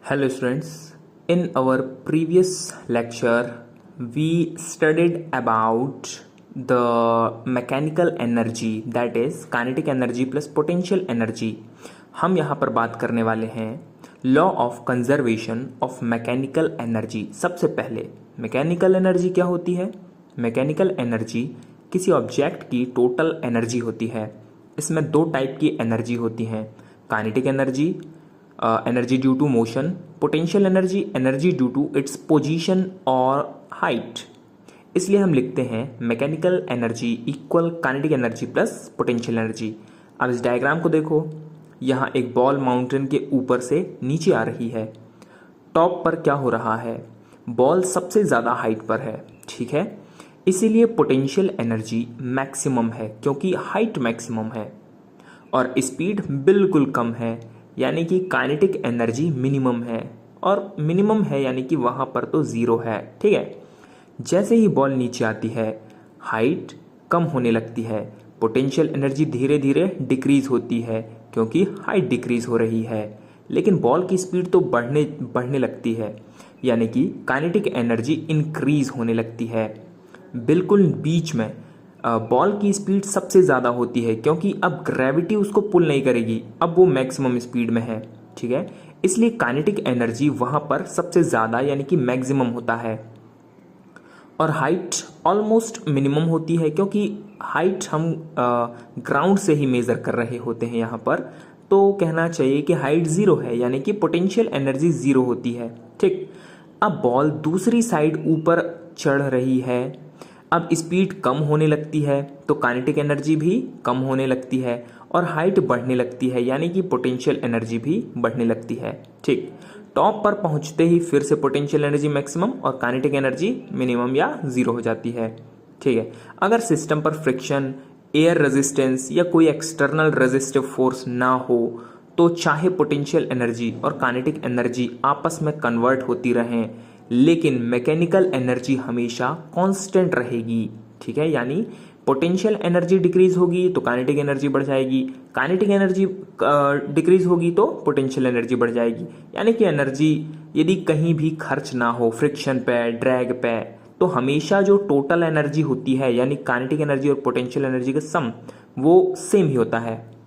Hello students, in our previous lecture we studied about the mechanical energy, that is kinetic energy plus potential energy. हम यहाँ पर बात करने वाले हैं law of conservation of mechanical energy. सबसे पहले मैकेनिकल एनर्जी क्या होती है? मैकेनिकल एनर्जी किसी ऑब्जेक्ट की टोटल एनर्जी होती है। इसमें दो टाइप की एनर्जी होती हैं, kinetic energy energy due to motion, potential energy energy due to its position और हाइट। इसलिए हम लिखते हैं mechanical energy equal kinetic energy plus potential energy. अब इस डायग्राम को देखो, यहाँ एक बॉल माउंटेन के ऊपर से नीचे आ रही है। टॉप पर क्या हो रहा है? बॉल सबसे ज़्यादा हाइट पर है, ठीक है। इसीलिए पोटेंशियल एनर्जी मैक्सिमम है क्योंकि हाइट मैक्सिमम है और स्पीड बिल्कुल कम है, यानी कि काइनेटिक एनर्जी मिनिमम है। और मिनिमम है यानी कि वहाँ पर तो ज़ीरो है, ठीक है। जैसे ही बॉल नीचे आती है हाइट कम होने लगती है, पोटेंशियल एनर्जी धीरे धीरे डिक्रीज होती है क्योंकि हाइट डिक्रीज हो रही है, लेकिन बॉल की स्पीड तो बढ़ने लगती है, यानी कि काइनेटिक एनर्जी इंक्रीज होने लगती है। बिल्कुल बीच में बॉल की स्पीड सबसे ज़्यादा होती है क्योंकि अब ग्रेविटी उसको पुल नहीं करेगी, अब वो मैक्सिमम स्पीड में है, ठीक है। इसलिए काइनेटिक एनर्जी वहाँ पर सबसे ज़्यादा यानी कि मैक्सिमम होता है और हाइट ऑलमोस्ट मिनिमम होती है क्योंकि हाइट हम ग्राउंड से ही मेज़र कर रहे होते हैं यहाँ पर, तो कहना चाहिए कि हाइट ज़ीरो है, यानी कि पोटेंशियल एनर्जी ज़ीरो होती है, ठीक। अब बॉल दूसरी साइड ऊपर चढ़ रही है, अब स्पीड कम होने लगती है तो काइनेटिक एनर्जी भी कम होने लगती है और हाइट बढ़ने लगती है, यानी कि पोटेंशियल एनर्जी भी बढ़ने लगती है, ठीक। टॉप पर पहुंचते ही फिर से पोटेंशियल एनर्जी मैक्सिमम और काइनेटिक एनर्जी मिनिमम या ज़ीरो हो जाती है, ठीक है। अगर सिस्टम पर फ्रिक्शन, एयर रेजिस्टेंस या कोई एक्सटर्नल रेजिस्टिव फोर्स ना हो तो चाहे पोटेंशियल एनर्जी और काइनेटिक एनर्जी आपस में कन्वर्ट होती रहें, लेकिन मैकेनिकल एनर्जी हमेशा कांस्टेंट रहेगी, ठीक है। यानी पोटेंशियल एनर्जी डिक्रीज होगी तो काइनेटिक एनर्जी बढ़ जाएगी, काइनेटिक एनर्जी डिक्रीज होगी तो पोटेंशियल एनर्जी बढ़ जाएगी। यानी कि एनर्जी यदि कहीं भी खर्च ना हो, फ्रिक्शन पे, ड्रैग पे, तो हमेशा जो टोटल एनर्जी होती है यानी काइनेटिक एनर्जी और पोटेंशियल एनर्जी का सम वो सेम ही होता है।